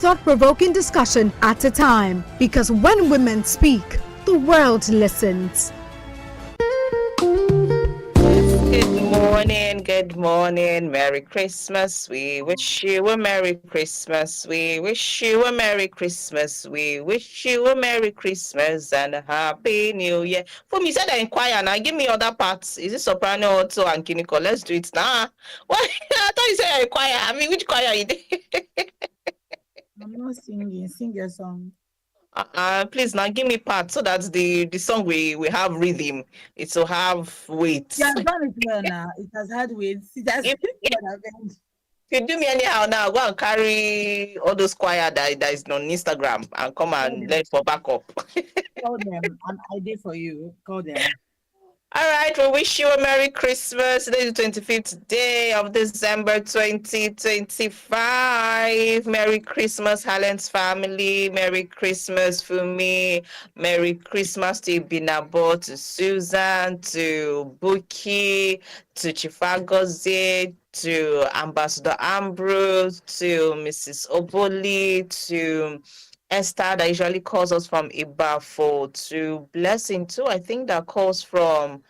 thought-provoking discussion at a time. Because when women speak, the world listens. Good morning, Merry Christmas. We wish you a Merry Christmas. We wish you a Merry Christmas. We wish you a Merry Christmas and a Happy New Year. For me, said I inquire now. Give me other parts. Is it soprano, alto, and clinical? Let's do it now. Why? I thought you said I inquire. I mean, which choir you did? I'm not singing. Sing your song. Please now give me part so that the song we have rhythm. It will have weight. You have done it well now. It has had weight. It has If you do me anyhow now, go and carry all those choir that is on Instagram and come and let for backup. Call them. I did for you. Call them. All right, we wish you a Merry Christmas. Today is the 25th day of December 2025. Merry Christmas, Helen's family. Merry Christmas, Fumi. Merry Christmas to Binabo, to Susan, to Buki, to Chifagoze, to Ambassador Ambrose, to Mrs. Oboli, to Esther that usually calls us from Ibafo, to Blessing too. I think that calls from,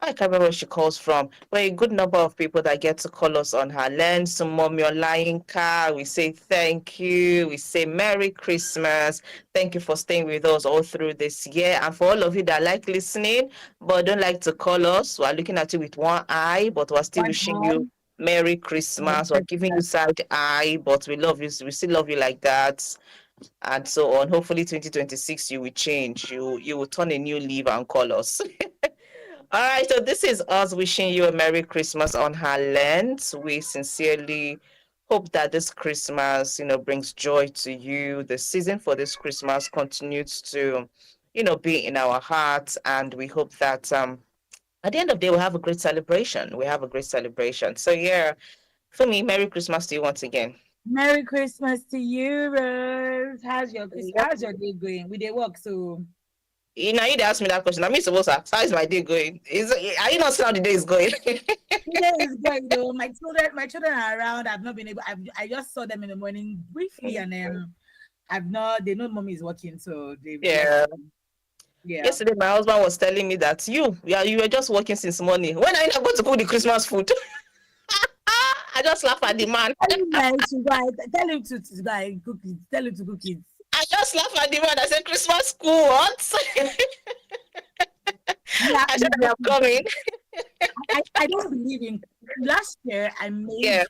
I can't remember where she calls from, but a good number of people that get to call us on her land. So Mommy Olayinka, we say thank you. We say Merry Christmas. Thank you for staying with us all through this year. And for all of you that like listening, but don't like to call us, we're looking at you with one eye, but we're still wishing you Merry Christmas. We're giving you side eye, but we love you. We still love you like that. And so on. Hopefully 2026 you will change. You will turn a new leaf and call us. All right, so this is us wishing you a Merry Christmas on her land. We sincerely hope that this Christmas, brings joy to you. The season for this Christmas continues to, be in our hearts. And we hope that at the end of the day, we'll have a great celebration. We have a great celebration. So yeah, for me, Merry Christmas to you once again. Merry Christmas to you, Rose. How's your day going? We did work, so You asked me that question. I mean, supposed to how is my day going? Are you not seeing how the day is going? the day is going though. My children are around. I've not been able. I just saw them in the morning briefly, and then they know mommy is working, so they Yeah. Yeah. Yesterday, my husband was telling me that you were just working since morning. When are you not going to cook the Christmas food? I just laugh at the man. Tell him to go and cook it. Tell him to cook it. I just laugh at the man. I said, Christmas school, what? Yeah, I said, I'm coming. I don't believe in. Last year, I made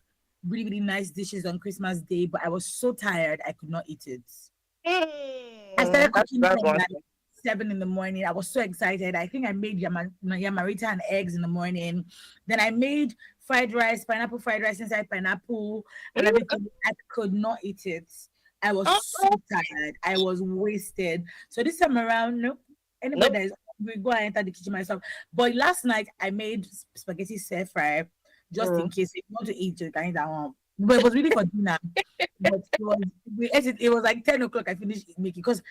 really, really nice dishes on Christmas Day, but I was so tired, I could not eat it. I started cooking from like 7 in the morning. I was so excited. I think I made yamarita and eggs in the morning. Then I made pineapple fried rice inside pineapple and everything. I could not eat it. I was so tired. I was wasted. So this time around, no. Anybody that is, we go and enter the kitchen myself. But last night I made spaghetti stir fry just in case if you want to eat, you can eat that one. But it was really for dinner. But it was like 10 o'clock. I finished making because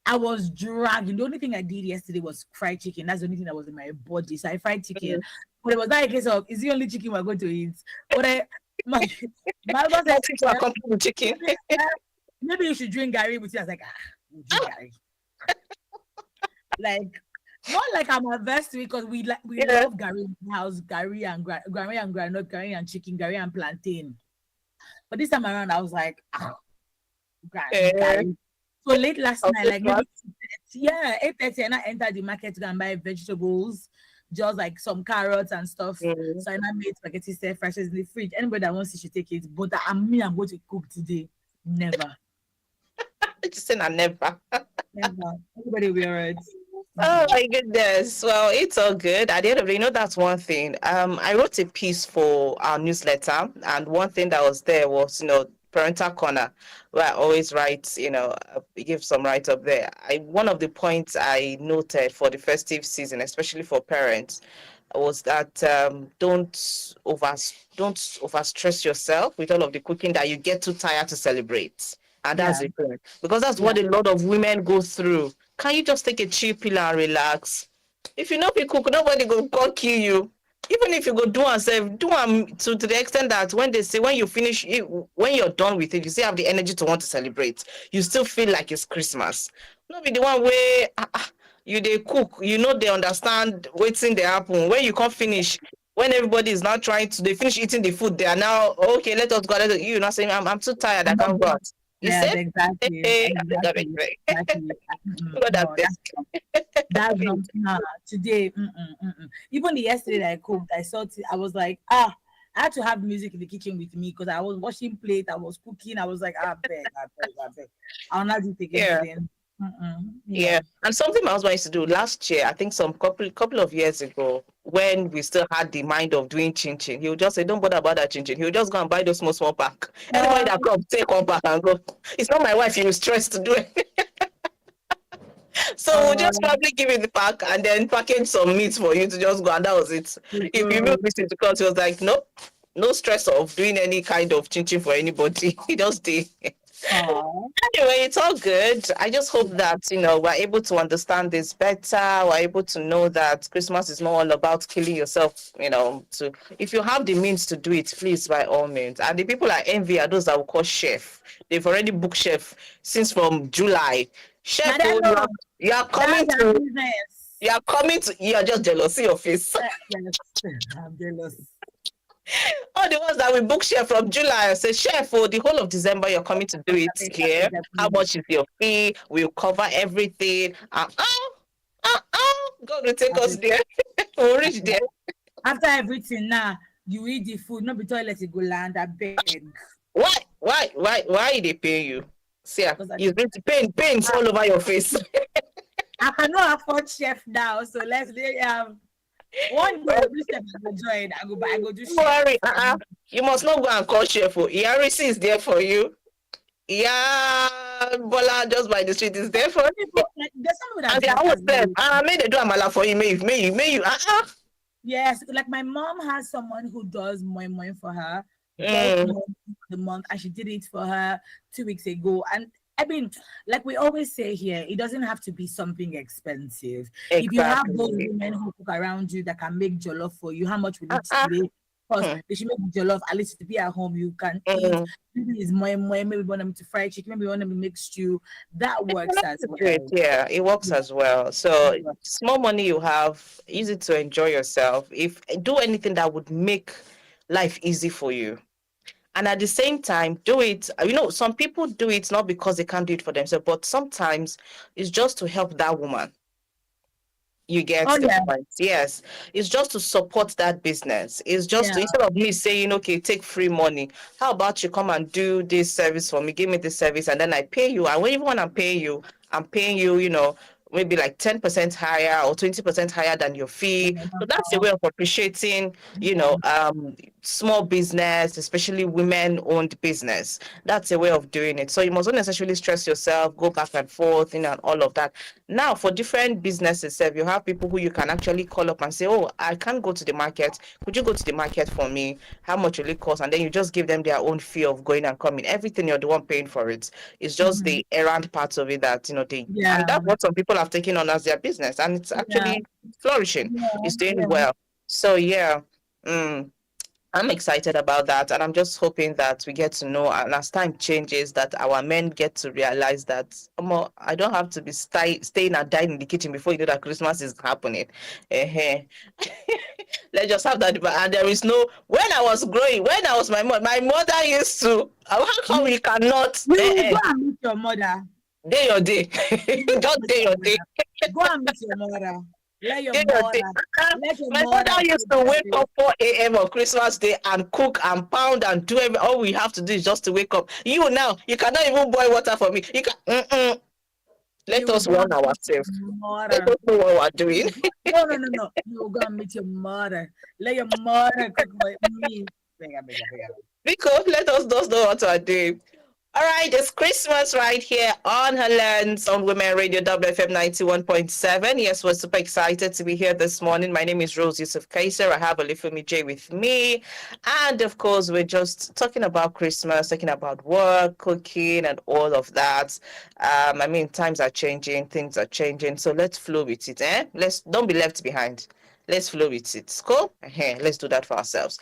I was dragging. The only thing I did yesterday was fried chicken. That's the only thing that was in my body. So I fried chicken. But it was not a case of, is the only chicken we're going to eat? But my husband said, chicken. Maybe you should drink Gary with you. I was like, drink Gary. Like, not like I'm averse to it because we love Gary in the house, Gary and granite, Gary and chicken, Gary and plantain. But this time around, I was like, Gary. So late last night, like maybe 8:30, and I entered the market to go and buy vegetables, just like some carrots and stuff. So I now made spaghetti stir fry in the fridge. Anybody that wants it should take it. But I'm going to cook today. Never. Just saying, I never. Never. Everybody will be alright. Oh my goodness. Well, it's all good. At the end of the day, that's one thing. I wrote a piece for our newsletter, and one thing that was there was, parental corner, where I always write, give some write up there. One of the points I noted for the festive season, especially for parents, was that don't overstress yourself with all of the cooking that you get too tired to celebrate. And that's the thing, because that's what a lot of women go through. Can you just take a chill pill and relax? If you know you cook, nobody go kill you. Even if you go do and say do them to the extent that when they say when you finish it, when you're done with it, you still have the energy to want to celebrate. You still feel like it's Christmas. Not be the one where you they cook, you know they understand what's in the happen. When you can't finish, when everybody is now trying to they finish eating the food, they are now okay, let us go. You not saying I'm too tired, I I'm not can't go out. You tired. said, Exactly. hey, I beg, Exactly. beg. Exactly. Look at that No, best. that's not today. Even yesterday that I cooked, I saw it, I was like, I had to have music in the kitchen with me because I was washing plate, I was cooking, I was like, I beg. I'll not do it again Yeah. today. Yeah, Yeah. and something my husband used to do last year, I think some couple of years ago, when we still had the mind of doing chin chin, he would just say, "Don't bother about that chin chin." He would just go and buy those small pack. Anybody Uh, that comes, take one pack and go. It's not my wife you stressed to do it. So we'll just uh, probably give you the pack and then package some meat for you to just go, and that was it. If you uh, will visit, because he was like, nope, no stress of doing any kind of chin chin for anybody. He just did. uh, Anyway, it's all good. I just hope that we're able to understand this better. We're able to know that Christmas is not all about killing yourself. To if you have the means to do it, please by all means. And the people I envy are those that will call chef. They've already booked chef since from July. now Chef, that no, you are that's coming our to business. you are just jealous. See your face. Yes, I'm jealous. All the ones that we book chef from July, I say, chef, for the whole of December, you're coming to do it here. How much is your fee? We'll cover everything. God will take us there. We'll reach there. After everything now, you eat the food, not be toilet you go land, I beg. Why they pay you? See, Because you need to pains all over your face. I cannot afford chef now, so let's say one day this chef I go join, I go do Don't chef. worry. You must not go and call chef. ERC is there for you. Yeah, Bola just by the street is there for you. Like, there's some people that And they dress always as say, well. may they do amala for you, may you. Yes, like my mom has someone who does moi for her, bulk Mm, moi for the month, and she did it for her 2 weeks ago. And I mean, like we always say here, it doesn't have to be something expensive. If you have those exactly. women who cook around you that can make jollof for you, how much will Uh, it uh, today? Because hmm, they should make jollof at least to be at home. You can eat. mm. Maybe it's moi, maybe you want them to fry chicken, maybe you want them to make stew. That works Connect as to it, well. yeah, it works Yeah. as well. So small money you have, use it to enjoy yourself. If do anything that would make life easy for you. And at the same time, do it. Some people do it not because they can't do it for themselves, but sometimes it's just to help that woman. You get Oh the yeah, point. Yes. It's just to support that business. It's just yeah. to, instead of me saying, okay, take free money, how about you come and do this service for me? Give me this service and then I pay you. And even when I'm paying you, maybe like 10% higher or 20% higher than your fee. So that's a way of appreciating, small business, especially women owned business. That's a way of doing it. So you must not necessarily stress yourself, go back and forth, and all of that. Now, for different businesses, you have people who you can actually call up and say, oh, I can't go to the market. Could you go to the market for me? How much will it cost? And then you just give them their own fee of going and coming. Everything you're the one paying for it. It's just Mhm. the errand parts of it that, and Yeah, that's what some people have taken on as their business. And it's yeah, actually flourishing. yeah, It's doing yeah. well. So, yeah. Mm. I'm excited about that, and I'm just hoping that we get to know, and as time changes, that our men get to realize that I don't have to be staying and dying in the kitchen before you know that Christmas is happening. Let's just have that. And there is no. When I was growing, when I was my mother used to. How come You, we cannot? you go and meet your mother. Day your day, You go and just meet day your your day. mother. Go and meet your mother. Let your Day your day. mother, let your My mother mother used take to care of wake it. up 4 a.m. on Christmas Day and cook and pound and do everything. All we have to do is just to wake up. You now, you cannot even boil water for me. You can. Let You will us go warn and meet ourselves. your Let mother. us know what we're doing. No. You will go and meet your mother. Let your mother cook my me. Bega. Because let us just know what we're doing. All right, it's Christmas right here on her lands on Women Radio WFM 91.7. Yes, we're super excited to be here this morning. My name is Rose Yusuf Kaiser. I have Olufemi J with me. And of course, we're just talking about Christmas, talking about work, cooking, and all of that. Times are changing, things are changing. So let's flow with it, eh? Let's don't be left behind. Let's flow with it. Cool? Let's do that for ourselves.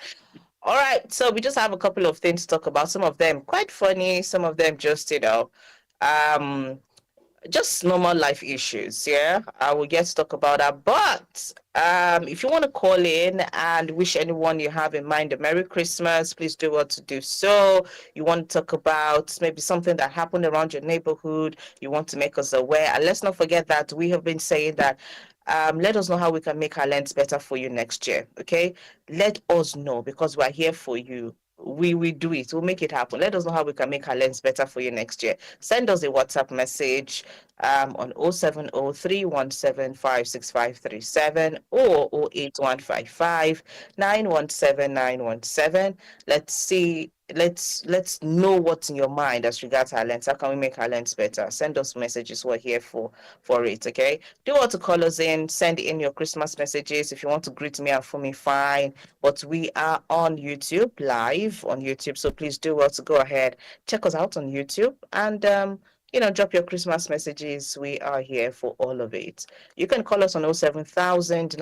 All right. So we just have a couple of things to talk about. Some of them quite funny. Some of them just, um, just normal life issues. Yeah, I will get to talk about that. But if you want to call in and wish anyone you have in mind a Merry Christmas, please do what to do so. You want to talk about maybe something that happened around your neighborhood, you want to make us aware. And let's not forget that we have been saying that let us know how we can make our lens better for you next year. Okay, let us know because we're here for you. We do it. We'll make it happen. Let us know how we can make our lens better for you next year. Send us a WhatsApp message on 07031756537 or 08155917917. Let's see. Let's know what's in your mind as regards our lens. How can we make our lens better? Send us messages. We're here for it. Okay. Do want to call us in. Send in your Christmas messages. If you want to greet me and for me, fine. But we are on YouTube, live on YouTube. So please do well to go ahead, check us out on YouTube and drop your Christmas messages. We are here for all of it. You can call us on 07000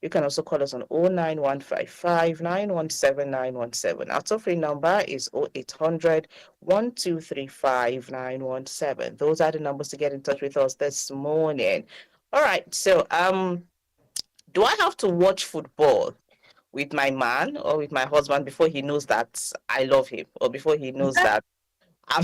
You can also call us on 09155 Our toll-free number is 0800 Those are the numbers to get in touch with us this morning. All right. So do I have to watch football with my man or with my husband before he knows that I love him or before he knows that I'm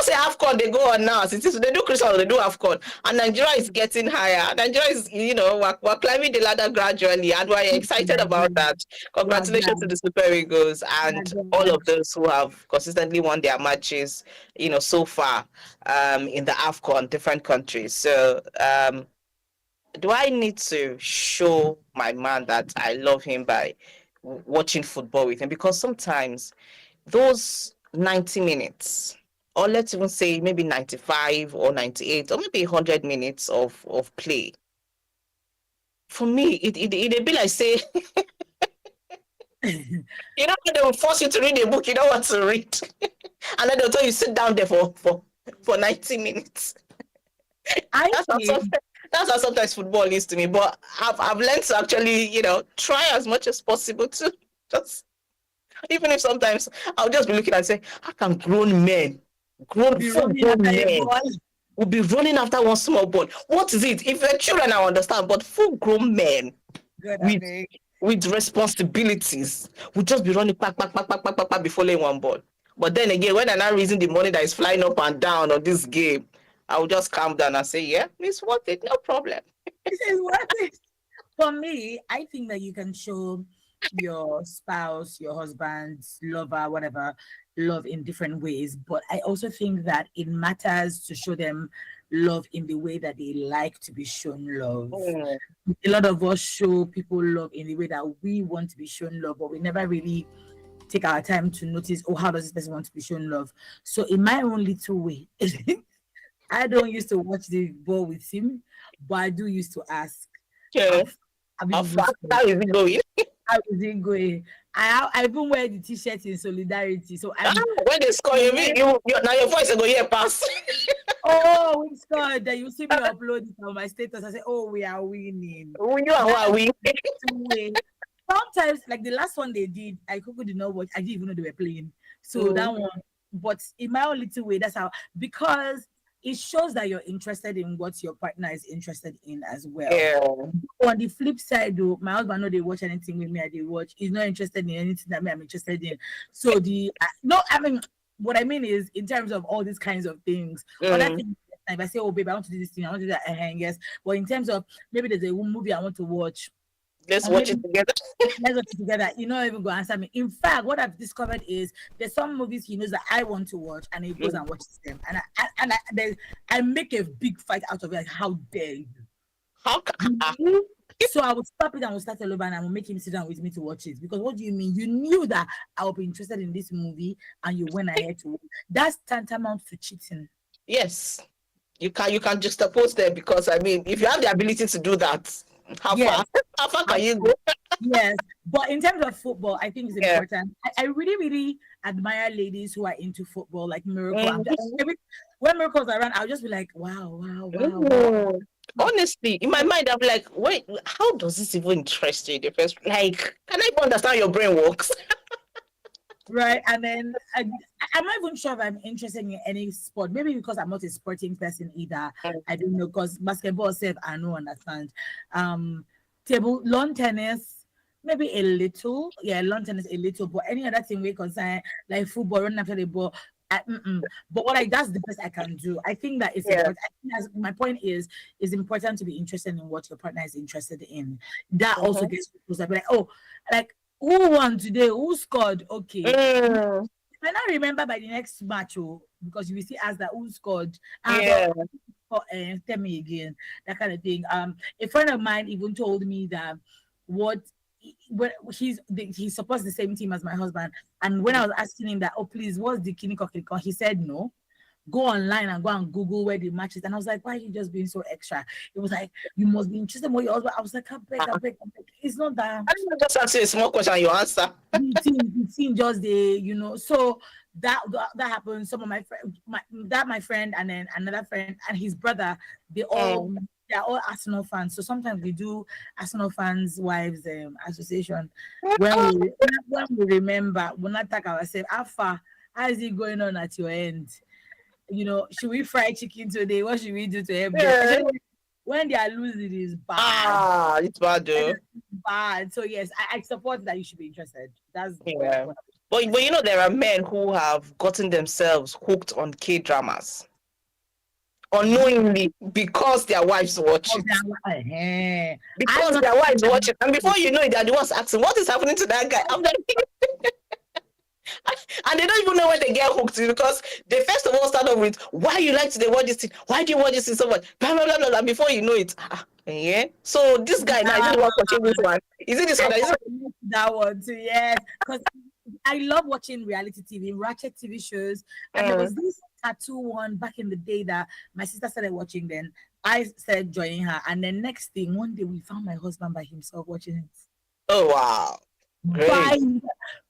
say AFCON they go on now. Since they do Christmas, they do AFCON. And Nigeria is getting higher. Nigeria is, we're climbing the ladder gradually and we're excited about that. Congratulations to the Super Eagles and all of those who have consistently won their matches, so far in the AFCON, different countries. So do I need to show my man that I love him by watching football with him? Because sometimes those 90 minutes, or let's even say maybe 95 or 98 or maybe 100 minutes of play, for me it be like say they will force you to read a book you don't want to read and then they'll tell you sit down there for 90 minutes. That's how sometimes football is to me, but I've learned to actually try as much as possible to just, even if sometimes I'll just be looking and say, how can grown men will be running after one small ball? What is it? If they're children, I understand, but full grown men with responsibilities will just be running back before laying one ball. But then again, when I now reason the money that is flying up and down on this game, I will just calm down and say, yeah, it's worth it, no problem. It's worth it. For me, I think that you can show your spouse, your husband, lover, whatever, love in different ways. But I also think that it matters to show them love in the way that they like to be shown love. A lot of us show people love in the way that we want to be shown love, but we never really take our time to notice, how does this person want to be shown love? So in my own little way, I don't used to watch the ball with him, but I do used to ask. How is it going? How is it going? I even wear the t-shirt in solidarity. So when they score, you now your voice will go here pass. Oh, we scored. Then you see me upload it on my status. I say, oh, we are winning. You are winning. Sometimes, like the last one they did, I did not watch. I didn't even know they were playing. So that one, but in my own little way, that's how, because it shows that you're interested in what your partner is interested in as well. Yeah. On the flip side, though, my husband know they watch anything with me, I they watch. He's not interested in anything that I'm interested in. So what I mean is, in terms of all these kinds of things, other things, if I say, oh babe, I want to do this thing, I want to do that, yes. But in terms of maybe there's a movie I want to watch, let's watch it together. Let's watch it together. You know, even go answer me. In fact, what I've discovered is there's some movies he knows that I want to watch, and he goes and watches them, and I make a big fight out of it. Like, how dare you? How can you? So I will stop it and we'll start all over, and I will make him sit down with me to watch it. Because what do you mean? You knew that I would be interested in this movie, and you went ahead to watch. That's tantamount to cheating. Yes, you can juxtapose them, because I mean, if you have the ability to do that, How Yes. far? How far can you go? Yes, but in terms of football, I think it's important. I really, really admire ladies who are into football, like Miracle. When Miracle's around, I'll just be like, wow, wow, wow, wow. Honestly, in my mind, I'm like, wait, how does this even interest you in the first? Like, can I even understand your brain works? Right, and then I'm not even sure if I'm interested in any sport. Maybe because I'm not a sporting person either. I don't know, because basketball self I don't understand. Lawn tennis, maybe a little. Yeah, lawn tennis a little, but any other thing we concern like football, running after the ball. But that's the best I can do. I think that it's important. I think my point is important to be interested in what your partner is interested in. That also gets closer. Like, oh, like who won today? Who scored? Okay. You might not remember by the next match, because you will see ask that who scored. Tell me again, that kind of thing. A friend of mine even told me that he supports the same team as my husband, and when I was asking him that, oh please, what's the kini kokiriko, he said no. Go online and go and Google where the match is. And I was like, why are you just being so extra? It was like, you must be interested in what your husband. I was like, I beg. It's not that. I didn't just ask you a small question, you answer. The team just so that happened. Some of my friend, my friend, and then another friend and his brother, they're all Arsenal fans. So sometimes we do Arsenal fans wives association. When we remember, we'll not talk ourselves. How is it going on at your end? Should we fry chicken today? What should we do to help them? When they are losing, it is bad. It's bad, though. It's bad. So yes, I support that you should be interested. That's But there are men who have gotten themselves hooked on K-dramas unknowingly because their wives watch it. Because their wives watch it, and before you know it, they're the ones asking, "What is happening to that guy?" I'm like, and they don't even know when they get hooked, because they first of all start off with, why you like to watch this thing? Why do you watch this thing so much? Blah, blah, blah, blah, blah. Before you know it, so this guy now, is it the one watching this one? Is it this one? That one too, yes. Because I love watching reality TV, ratchet TV shows. And there was this tattoo one back in the day that my sister started watching. Then I started joining her. And then next thing, one day we found my husband by himself watching it. Oh, wow. Great.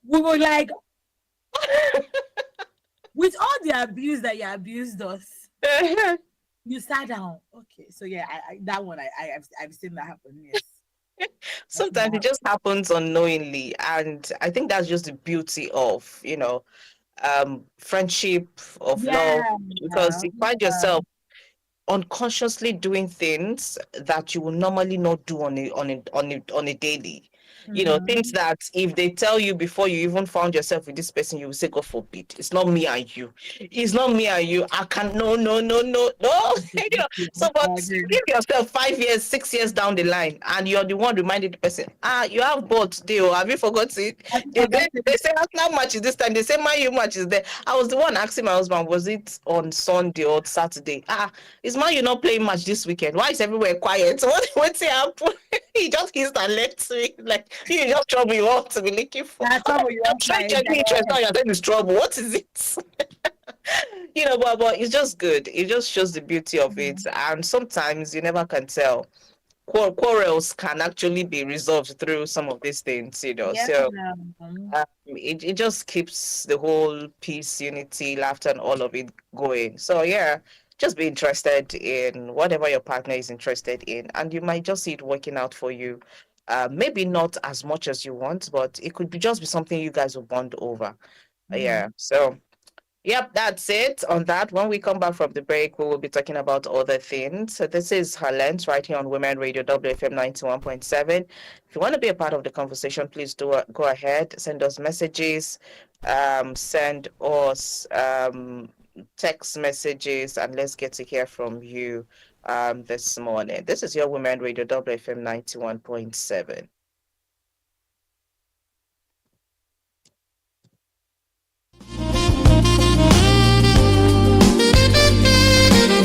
We were like, with all the abuse that you abused us, you sat down. Okay, so yeah, that one I've seen that happen. Yes. Sometimes it just happens unknowingly, and I think that's just the beauty of friendship, of love, because you find yourself unconsciously doing things that you will normally not do on a daily. Things that if they tell you before you even found yourself with this person, you will say, God forbid, it's not me and you. It's not me and you. I can't, no. So, but give yourself 5 years, 6 years down the line, and you're the one reminding the person, you have bought today, or have you forgotten it? They say, how much is this time? They say, my you much is there. I was the one asking my husband, was it on Sunday or Saturday? Is man you not playing match this weekend? Why is everywhere quiet? What's happening? He just hissed and left me. Like, you just trouble you want to be looking for. I'm trying to get interest now. You're saying it's trouble. What is it? But it's just good. It just shows the beauty of it. And sometimes you never can tell. Quarrels can actually be resolved through some of these things, Yes, so it just keeps the whole peace, unity, laughter, and all of it going. So yeah, just be interested in whatever your partner is interested in, and you might just see it working out for you. Maybe not as much as you want, but it could just be something you guys will bond over. Yeah. So yep, that's it on that. When we come back from the break, we will be talking about other things. So this is her lens right here on Women Radio WFM 91.7. If you want to be a part of the conversation, please do go ahead, send us messages, send us text messages, and let's get to hear from you this morning. This is your Women Radio WFM 91.7.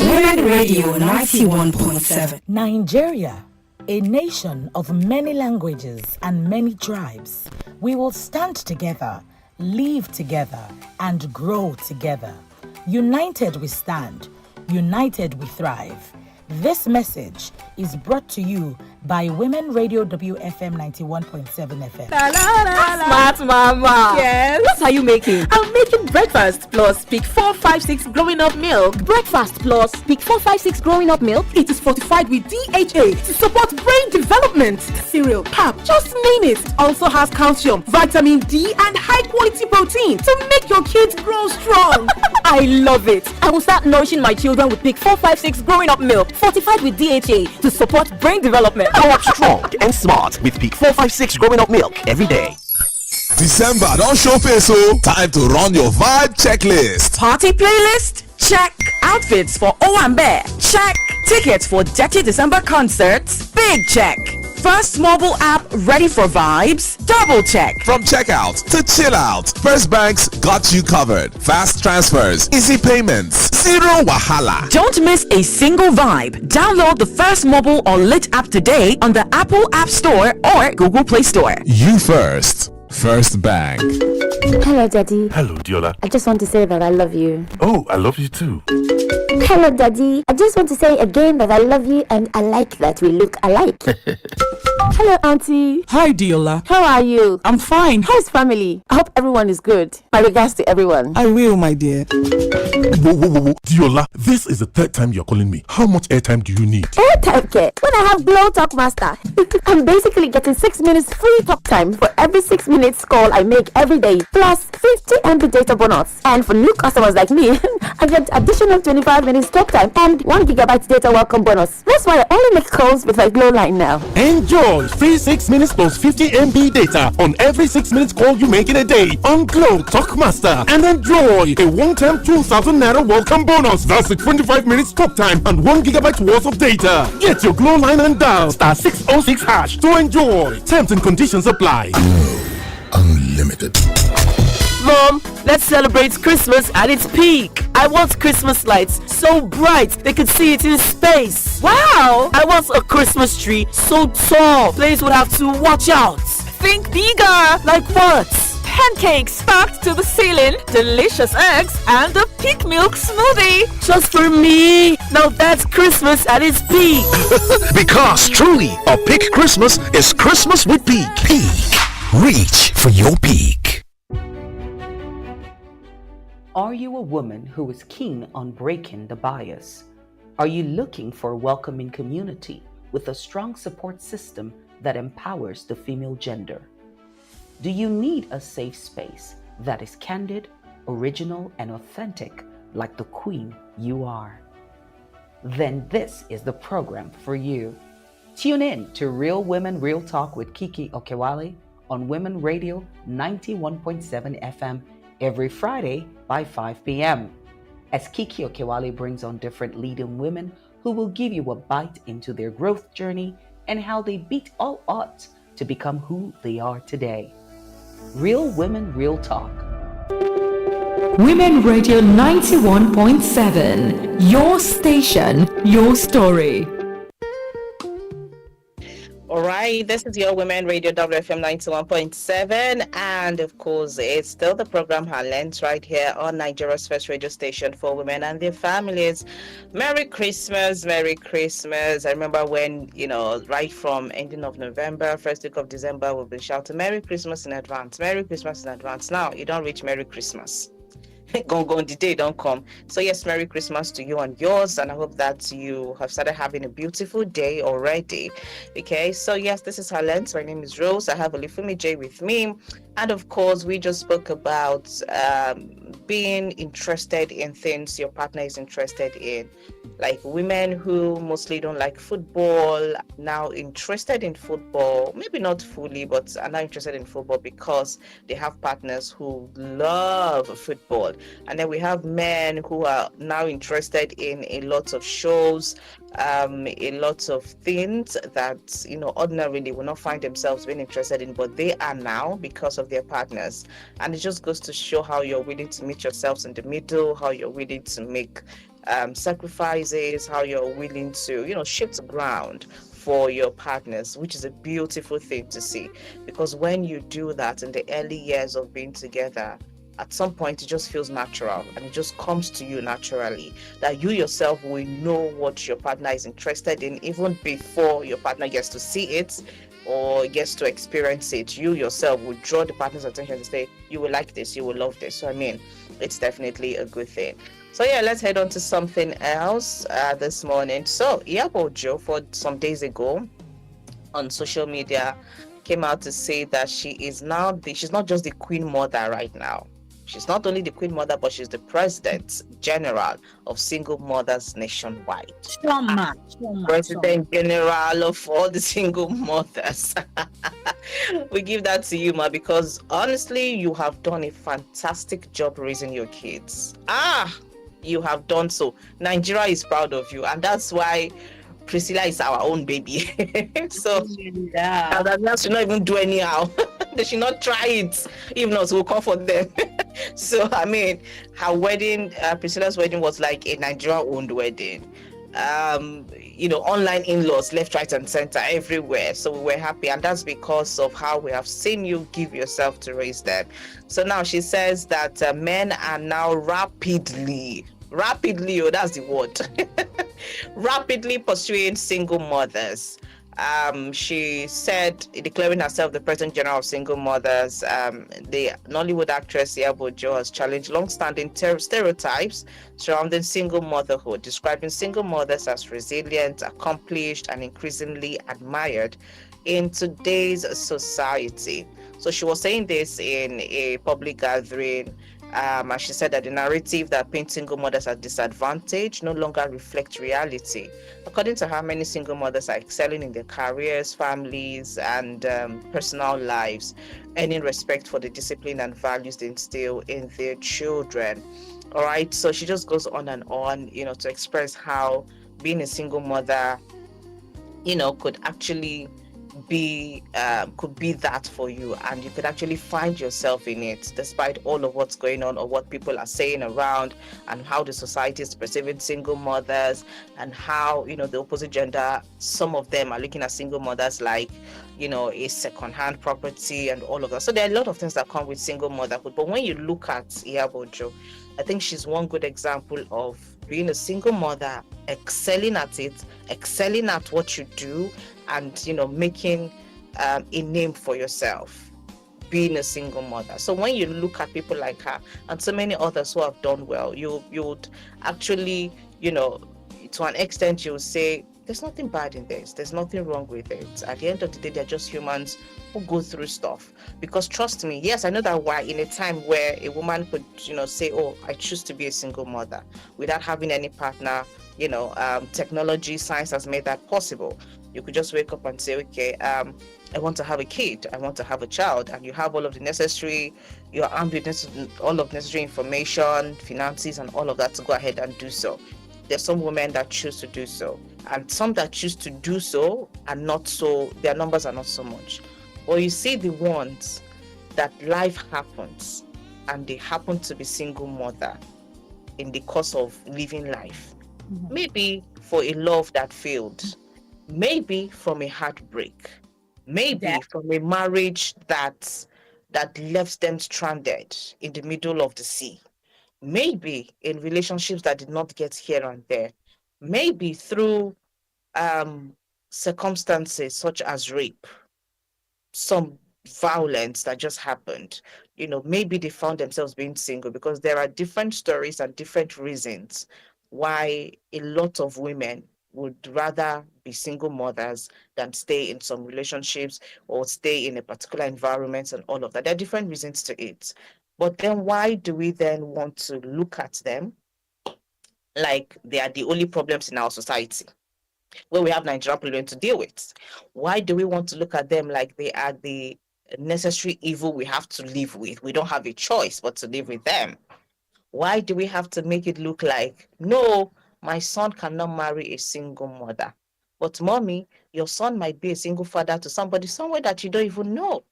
Women Radio 91.7. Nigeria, a nation of many languages and many tribes. We will stand together, live together, and grow together. United we stand, united we thrive. This message is brought to you by Women Radio WFM 91.7 FM. Smart mama. Yes. What are you making? I'm making breakfast plus Peak 456 growing up milk. Breakfast plus Peak 456 growing up milk. It is fortified with DHA to support brain development. Cereal, pap, just name it. Also has calcium, vitamin D, and high quality protein to make your kids grow strong. I love it. I will start nourishing my children with Peak 456 growing up milk, fortified with DHA to support brain development. Grow up strong and smart with Peak 456 growing up milk every day. December don't show face, so time to run your vibe checklist. Party playlist? Check. Outfits for Owambe? Check. Tickets for Dirty December concerts? Big check. First mobile app ready for vibes? Double check. From checkout to chill out, First Bank's got you covered. Fast transfers, easy payments, zero wahala. Don't miss a single vibe. Download the First mobile or Lit app today on the Apple App Store or Google Play Store. You first. First Bank. Hello, Daddy. Hello, Diola. I just want to say that I love you. Oh, I love you too. Hello, Daddy. I just want to say again that I love you and I like that we look alike. Hello, Auntie. Hi, Diola. How are you? I'm fine. How's family? I hope everyone is good. My regards to everyone. I will, my dear. Whoa. Diola, this is the third time you're calling me. How much airtime do you need? Airtime care? When I have Glow Talk Master, I'm basically getting 6 minutes free talk time for every 6 minutes call I make every day, plus 50 MB data bonus. And for new customers like me, I get additional 25 minutes talk time and 1 gigabyte data welcome bonus. That's why I only make calls with my Glow line now. Enjoy free 6 minutes plus 50 MB data on every 6 minutes call you make in a day on Glow Talk Master, and enjoy a one-time 2,000 naira welcome bonus. That's a 25 minutes talk time and 1 gigabyte worth of data. Get your Glow line and dial *606# to enjoy. Terms and conditions apply. Unlimited. Mom, let's celebrate Christmas at its peak. I want Christmas lights so bright they could see it in space. Wow! I want a Christmas tree so tall players would have to watch out. Think bigger! Like what? Pancakes stacked to the ceiling, delicious eggs, and a peak milk smoothie. Just for me. Now that's Christmas at its peak. Because truly, a peak Christmas is Christmas with Peak. Peak. Reach for your peak. Are you a woman who is keen on breaking the bias? Are you looking for a welcoming community with a strong support system that empowers the female gender? Do you need a safe space that is candid, original, and authentic like the queen you are? Then this is the program for you. Tune in to Real Women Real Talk with Kiki Okewale on Women Radio 91.7 FM every Friday by 5 p.m. as Kiki Okewale brings on different leading women who will give you a bite into their growth journey and how they beat all odds to become who they are today. Real Women Real Talk. Women Radio 91.7. Your station, your story. All right, this is your Women Radio WFM 91.7, and of course, it's still the program Highlands right here on Nigeria's first radio station for women and their families. Merry Christmas, Merry Christmas. I remember when, right from ending of November, first week of December, we've been shouting Merry Christmas in advance, Merry Christmas in advance. Now, you don't reach Merry Christmas. Go, the day don't come. So yes, Merry Christmas to you and yours, and I hope that you have started having a beautiful day already. Okay, so yes, this is Highlands. My name is Rose. I have Olufumi J with me, and of course, we just spoke about being interested in things your partner is interested in, like women who mostly don't like football, now interested in football, maybe not fully, but are now interested in football because they have partners who love football. And then we have men who are now interested in a lot of shows, a lot of things that, ordinarily will not find themselves being interested in, but they are now because of their partners. And it just goes to show how you're willing to meet yourselves in the middle, how you're willing to make sacrifices, how you're willing to, shift ground for your partners, which is a beautiful thing to see. Because when you do that in the early years of being together, at some point it just feels natural and it just comes to you naturally, that you yourself will know what your partner is interested in even before your partner gets to see it or gets to experience it. You yourself will draw the partner's attention to say, you will like this, you will love this. So I mean, it's definitely a good thing. So yeah, let's head on to something else this morning. So Iyabo Ojo, for some days ago on social media, came out to say that she is now she's not just the queen mother right now. She's not only the queen mother, but she's the president general of single mothers nationwide. President general of all the single mothers. We give that to you, ma, because honestly, you have done a fantastic job raising your kids. You have done so. Nigeria is proud of you, and that's why Priscilla is our own baby. So that should not even do anyhow. They should not try it. If not, we'll call for them. So I mean, her wedding, Priscilla's wedding, was like a Nigeria-owned wedding. Online in-laws left, right, and center everywhere. So we were happy, and that's because of how we have seen you give yourself to raise them. So now she says that men are now rapidly, that's the word, rapidly pursuing single mothers. She said, declaring herself the President General of Single Mothers, the Nollywood actress Iyabo Ojo has challenged long-standing stereotypes surrounding single motherhood, describing single mothers as resilient, accomplished, and increasingly admired in today's society. So she was saying this in a public gathering. And she said that the narrative that paints single mothers as disadvantaged no longer reflects reality. According to her, many single mothers are excelling in their careers, families, and personal lives, earning respect for the discipline and values they instill in their children. All right, so she just goes on and on, to express how being a single mother, could actually be that for you, and you could actually find yourself in it despite all of what's going on or what people are saying around, and how the society is perceiving single mothers, and how the opposite gender, some of them are looking at single mothers like a second-hand property and all of that. So there are a lot of things that come with single motherhood, but when you look at Iyabo Ojo, I think she's one good example of being a single mother, excelling at it, excelling at what you do, and making a name for yourself, being a single mother. So when you look at people like her and so many others who have done well, you would actually, to an extent, you would say there's nothing bad in this, there's nothing wrong with it. At the end of the day, they're just humans who go through stuff. Because trust me, yes, I know that why in a time where a woman could say, oh, I choose to be a single mother without having any partner, technology, science has made that possible. You could just wake up and say, okay, I want to have a kid, I want to have a child, and you have all of the necessary, you're armed with all of necessary information, finances, and all of that to go ahead and do so. There's some women that choose to do so, and some that choose to do so are not so, their numbers are not so much. Or you see the ones that life happens and they happen to be single mother in the course of living life. Mm-hmm. Maybe for a love that failed, maybe from a heartbreak, maybe from a marriage that left them stranded in the middle of the sea, maybe in relationships that did not get here and there, maybe through circumstances such as rape, some violence that just happened. Maybe they found themselves being single, because there are different stories and different reasons why a lot of women would rather be single mothers than stay in some relationships or stay in a particular environment and all of that. There are different reasons to it. But then why do we then want to look at them like they are the only problems in our society, where we have Nigerian problem to deal with? Why do we want to look at them like they are the necessary evil we have to live with? We don't have a choice but to live with them. Why do we have to make it look like, no, my son cannot marry a single mother, but mommy, your son might be a single father to somebody somewhere that you don't even know?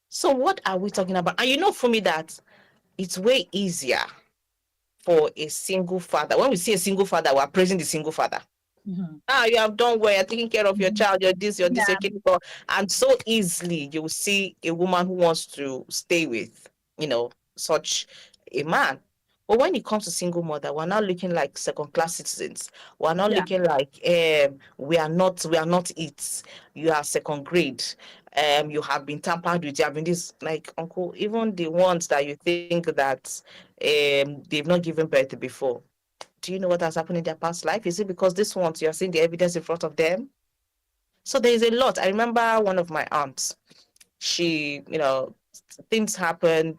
So what are we talking about? And for me, that it's way easier for a single father. When we see a single father, we're praising the single father. You have done well, you're taking care of your child, you're this, you're Yeah. caring for, and so easily you'll see a woman who wants to stay with, such a man. But when it comes to single mother, we're now looking like second class citizens. We're not Yeah. looking like we are not it. You are second grade. You have been tampered with, you have been this, like, uncle, even the ones that you think that they've not given birth before. Do you know what has happened in their past life? Is it because this ones you're seeing the evidence in front of them? So there is a lot. I remember one of my aunts, she, things happened,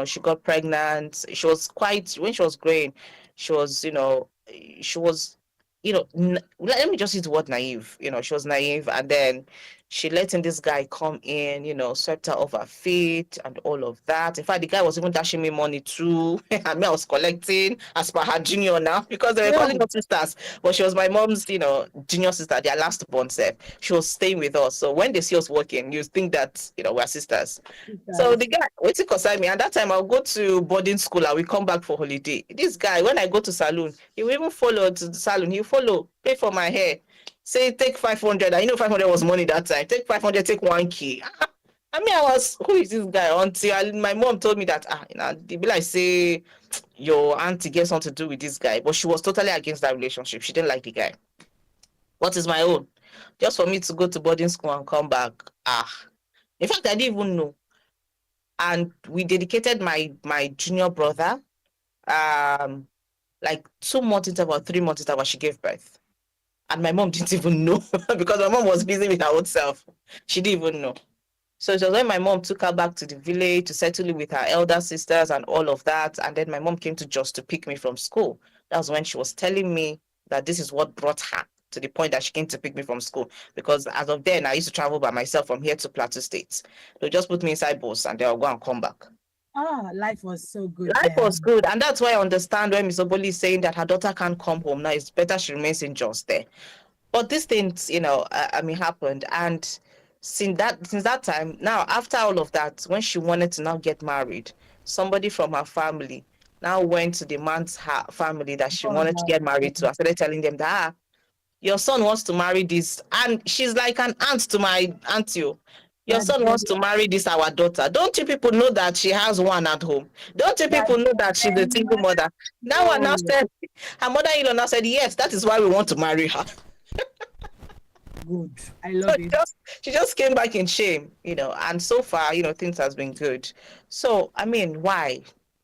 she got pregnant. She was quite, when she was growing, she was, she was, let me just use the word naive. She was naive, and then she let in this guy come in, swept her off her feet and all of that. In fact, the guy was even dashing me money too. I mean, I was collecting as per her junior now, because they were calling us sisters, but she was my mom's, junior sister, their last born self. She was staying with us. So when they see us working, you think that, we're sisters. So the guy, wait to concern me. At that time, I'll go to boarding school. I will come back for holiday. This guy, when I go to salon, he will even follow to the salon. He'll follow, pay for my hair. Say, take 500. I 500 was money that time. Take 500, take 1K. I mean, who is this guy? Until my mom told me that, they be like, say, your auntie gets something to do with this guy. But she was totally against that relationship. She didn't like the guy. What is my own? Just for me to go to boarding school and come back. In fact, I didn't even know. And we dedicated my junior brother, like 2 months interval, 3 months interval, she gave birth. And my mom didn't even know because my mom was busy with her own self. She didn't even know. So it was when my mom took her back to the village to settle with her elder sisters and all of that. And then my mom came to Jos to pick me from school. That was when she was telling me that this is what brought her to the point that she came to pick me from school. Because as of then, I used to travel by myself from here to Plateau State. They just put me inside bus and they'll go and come back. Life was so good. Life was good. And that's why I understand when Miss Oboli is saying that her daughter can't come home now. It's better she remains in Jos there. But these things, happened. And since that time, now after all of that, when she wanted to now get married, somebody from her family now went to the man's family that she wanted to get married to. I started telling them that your son wants to marry this, and she's like an aunt to my auntie. Your son wants to marry this our daughter. Don't you people know that she has one at home? Don't you people know that she's a single mother? That one now said, her mother-in-law now said, yes, that is why we want to marry her. Good. I love it. She just came back in shame, and so far, things has been good. So, I mean, why?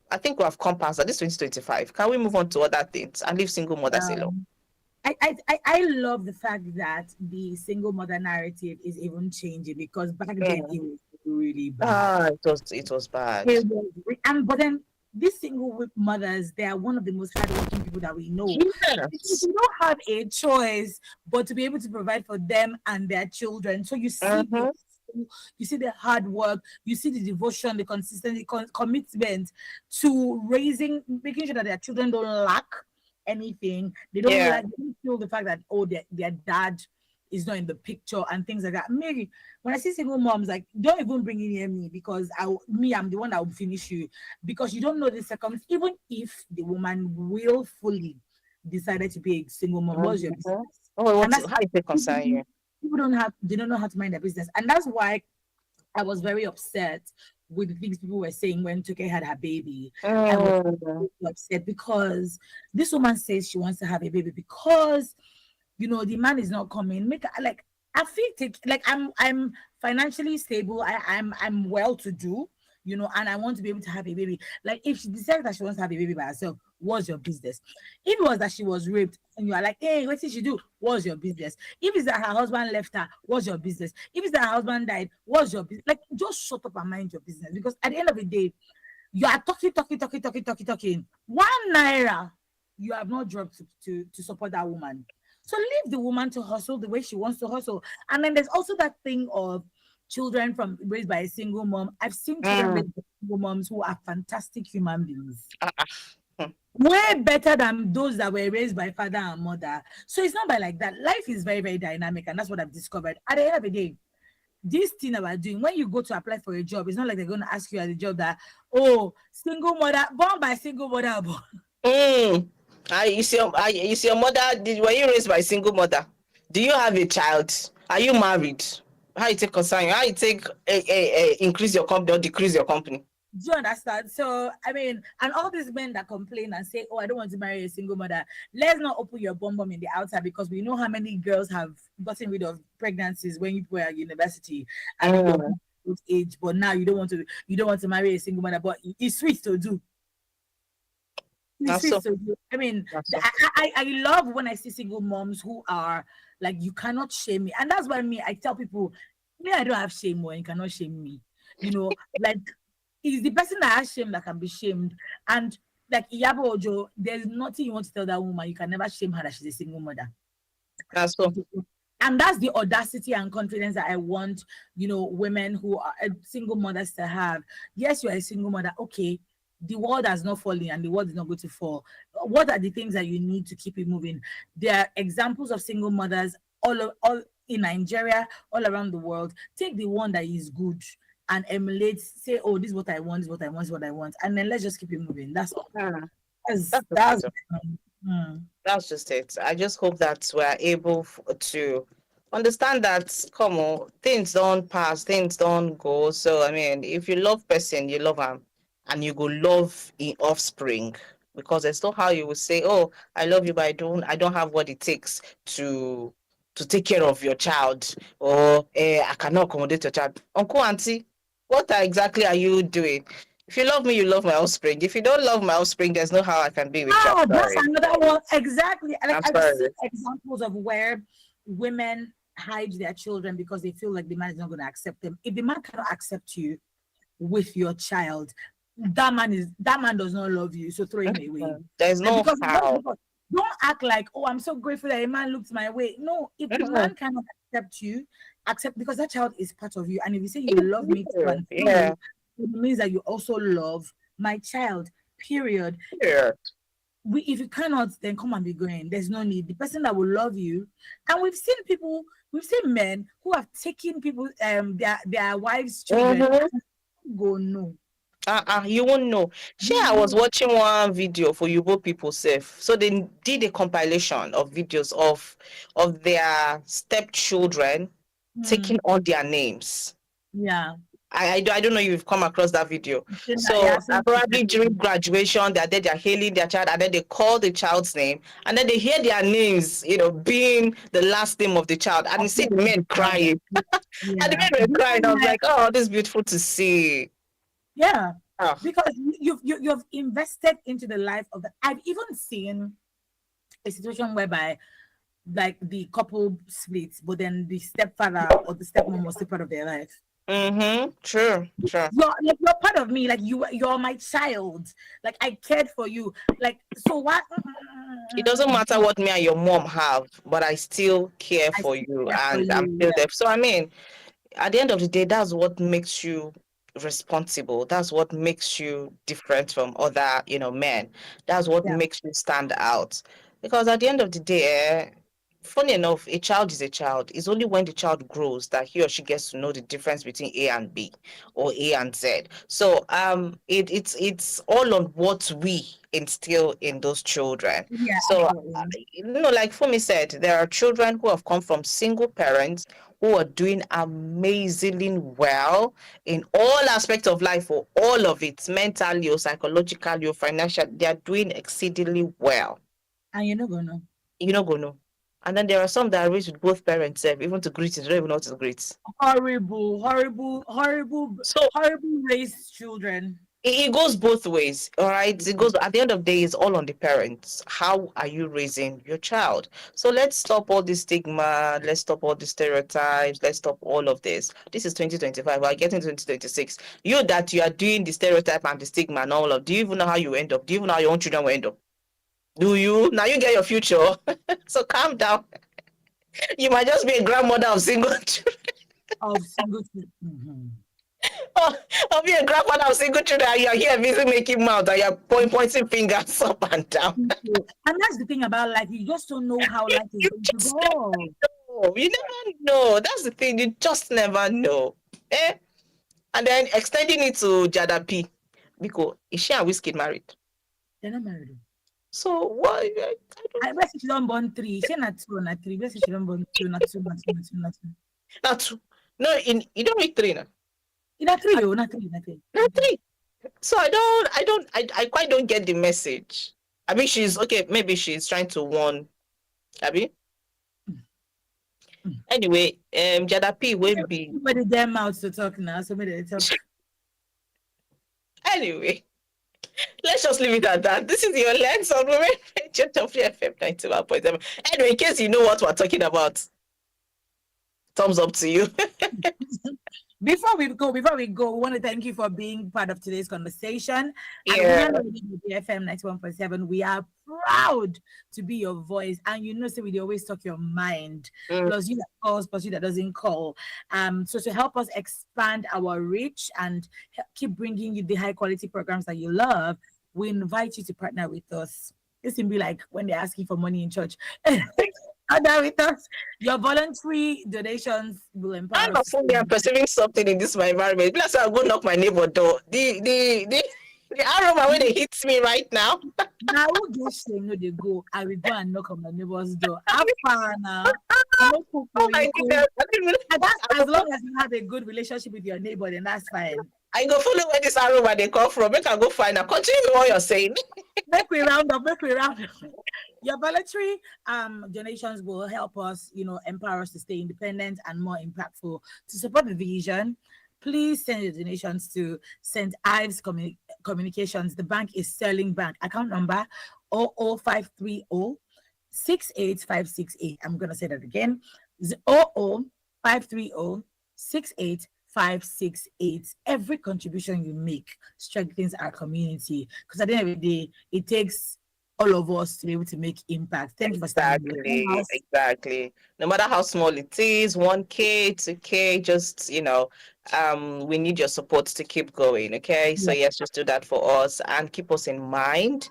I think we have come past that. This 2025. Can we move on to other things and leave single mothers alone? I love the fact that the single mother narrative is even changing, because back then it was really bad. It was bad. But then these single mothers, they are one of the most hardworking people that we know. Yes. You don't have a choice but to be able to provide for them and their children. So you see, you see the hard work, you see the devotion, the consistency, commitment to making sure that their children don't lack anything. They don't they don't feel the fact that their dad is not in the picture and things like that. Mary, when I see single moms, like, don't even bring it near me, because I'm the one that will finish you, because you don't know the circumstance. Even if the woman willfully decided to be a single mom, what's your business? How is it concern you? People they don't know how to mind their business, and that's why I was very upset with the things people were saying when Toke had her baby. I was really upset because this woman says she wants to have a baby because the man is not coming. I feel like I'm financially stable. I'm well to do, and I want to be able to have a baby. Like, if she decides that she wants to have a baby by herself, what's your business? If it was that she was raped and you are like, hey, what did she do? What's your business? If it's that her husband left her, what's your business? If it's that her husband died, what's your business? Like, just shut up and mind your business, because at the end of the day, you are talking. 1 naira you have not dropped to support that woman. So leave the woman to hustle the way she wants to hustle. And then there's also that thing of children raised by a single mom. I've seen children raised by single moms who are fantastic human beings. Way better than those that were raised by father and mother. So it's not by like that. Life is very, very dynamic, and that's what I've discovered. At the end of the day, this thing that we're doing, when you go to apply for a job, it's not like they're going to ask you at the job that, single mother, born by single mother. Is your mother? Were you raised by a single mother? Do you have a child? Are you married? How you take concern? How you take increase your company or decrease your company? Do you understand? So, I mean, and all these men that complain and say, oh, I don't want to marry a single mother, let's not open your bum bum in the outside, because we know how many girls have gotten rid of pregnancies when you were at university and in your age, but now you don't want to marry a single mother, but it's sweet to do. It's sweet to do. I mean, I love when I see single moms who are like, you cannot shame me. And that's why I tell people, me, I don't have shame, or you cannot shame me. You know, like, it's the person that has shame that can be shamed. And like Iyabo Ojo, there's nothing you want to tell that woman. You can never shame her that she's a single mother. That's so. And that's the audacity and confidence that I want, women who are single mothers to have. Yes, you're a single mother. Okay, the world has not fallen and the world is not going to fall. What are the things that you need to keep it moving? There are examples of single mothers all in Nigeria, all around the world. Take the one that is good and emulate, say, oh, this is what I want, this is what I want, this is what I want. And then let's just keep it moving. That's all. That's just it. I just hope that we're able to understand that, come on, things don't pass, things don't go. So, I mean, if you love person, you love them, and you go love in offspring. Because there's no how you will say, oh, I love you, but I don't have what it takes to take care of your child, or I cannot accommodate your child. Uncle, auntie, what exactly are you doing? If you love me, you love my offspring. If you don't love my offspring, there's no how I can be with you. Oh, that's another one. Exactly. Like, I've seen examples of where women hide their children because they feel like the man is not going to accept them. If the man cannot accept you with your child, that man does not love you. So throw him away. There's no how. Don't act like, oh, I'm so grateful that a man looked my way. No, if the man cannot accept you, because that child is part of you. And if you say you love me too, it means that you also love my child. Period. Yeah. If you cannot, then come and be going. There's no need. The person that will love you, and we've seen men who have taken people, their wives' children, go no. You won't know. I was watching one video for Yubo people safe. So they did a compilation of videos of their stepchildren taking on their names. Yeah. I don't know if you've come across that video. So probably during graduation, they're hailing their child, and then they call the child's name, and then they hear their names, being the last name of the child, and you see the men crying. And the men were crying. I was like, oh, this is beautiful to see. Yeah, because you've invested into the life of the. I've even seen a situation whereby, like, the couple splits, but then the stepfather or the stepmom was still part of their life. True. You're part of me. Like, you're my child. Like, I cared for you. Like, so what? It doesn't matter what me and your mom have, but I still care for you, and I'm still there. So I mean, at the end of the day, that's what makes you responsible. That's what makes you different from other, men. That's what makes you stand out. Because at the end of the day, funny enough, a child is a child. It's only when the child grows that he or she gets to know the difference between A and B or A and Z. So it's all on what we instill in those children. Yeah, so like Fumi said, there are children who have come from single parents who are doing amazingly well in all aspects of life, or all of it, mentally or psychologically or financially. They are doing exceedingly well. And you're not gonna know. And then there are some that are raised with both parents, even to greet it, they don't even know what to greet. Horrible raised children. It goes both ways, all right? It goes, at the end of the day, it's all on the parents. How are you raising your child? So let's stop all this stigma. Let's stop all the stereotypes. Let's stop all of this. This is 2025. We're getting 2026. You are doing the stereotype and the stigma and all of. Do you even know how you end up? Do you even know how your own children will end up? Do you? Now you get your future. So calm down. You might just be a grandmother of single children. Or be a grandmother of single children, and you're here busy making mouth, and you're pointing fingers up and down. And that's the thing about life. You just don't know how life is going to go. You never know. That's the thing. You just never know. And then extending it to Jada P. Because is she and Wizkid married? They're not married. So why? I bet she don't born 3. She not 2, not 3. Bet she don't born 2, not 2, not 2, not 2, not 2. Not 2. No, you don't read 3 now. Not 3, oh, not 3, not 3. Not 3. So I quite don't get the message. I mean, she's okay. Maybe she's trying to warn. Abby. Anyway, Jada P will be. But the damn mouth to talk now. So maybe they talk. Anyway, let's just leave it at that. This is your lens on Women Radio WFM 91.7. Anyway, in case you know what we're talking about, thumbs up to you. Before we go, we want to thank you for being part of today's conversation. Yeah. And FM 91.7, we are proud to be your voice. And you know, so we always talk your mind. Plus you that calls, plus you that doesn't call. So to help us expand our reach and keep bringing you the high quality programs that you love, we invite you to partner with us. This can be like when they're asking for money in church. Partner with us. Your voluntary donations will empower. I'm not fully I'm perceiving something in this my environment. Plus, I'll go knock my neighbor door. The aroma when they hits me right now. Now who gets shame? No, they go. I will go and knock on my neighbor's door. Have fun now. Oh my goodness. As long as you have a good relationship with your neighbor, then that's fine. I go follow where this aroma they come from. Make I go find out. Continue with what you're saying. Make we round up. Your voluntary donations will help us, empower us to stay independent and more impactful. To support the vision, please send your donations to St. Ives Communications. The bank is Sterling Bank. Account number 00530 68568. I'm going to say that again. 00530 68568. Every contribution you make strengthens our community, because at the end of the day, it takes all of us to be able to make impact. Thank you for exactly. No matter how small it is, 1K, 2K, just we need your support to keep going. Okay, so yes, just do that for us and keep us in mind.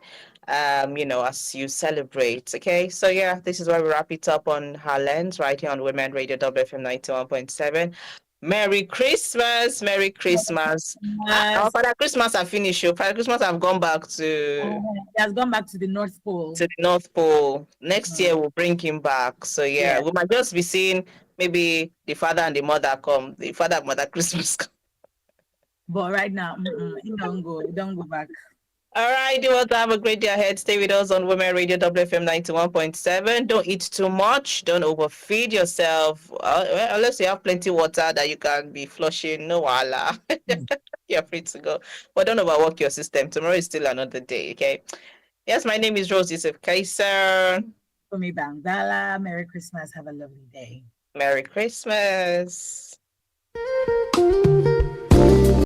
As you celebrate. Okay, so yeah, this is where we wrap it up on her lens right here on Women Radio WFM 91.7. Merry Christmas, Merry Christmas. Father Christmas have finished. Father Christmas have gone back to. He has gone back to the North Pole. To the North Pole. Next year we'll bring him back. So yeah, we might just be seeing maybe the father and the mother come. The father and mother Christmas come. But right now, he don't go back. All right, you want to have a great day ahead. Stay with us on Women Radio WFM 91.7. Don't eat too much. Don't overfeed yourself. Unless you have plenty water that you can be flushing. No wala. You're free to go. But don't overwork your system. Tomorrow is still another day, okay? Yes, my name is Rose Yusuf Kaiser. Fumi Bangala. Merry Christmas. Have a lovely day. Merry Christmas.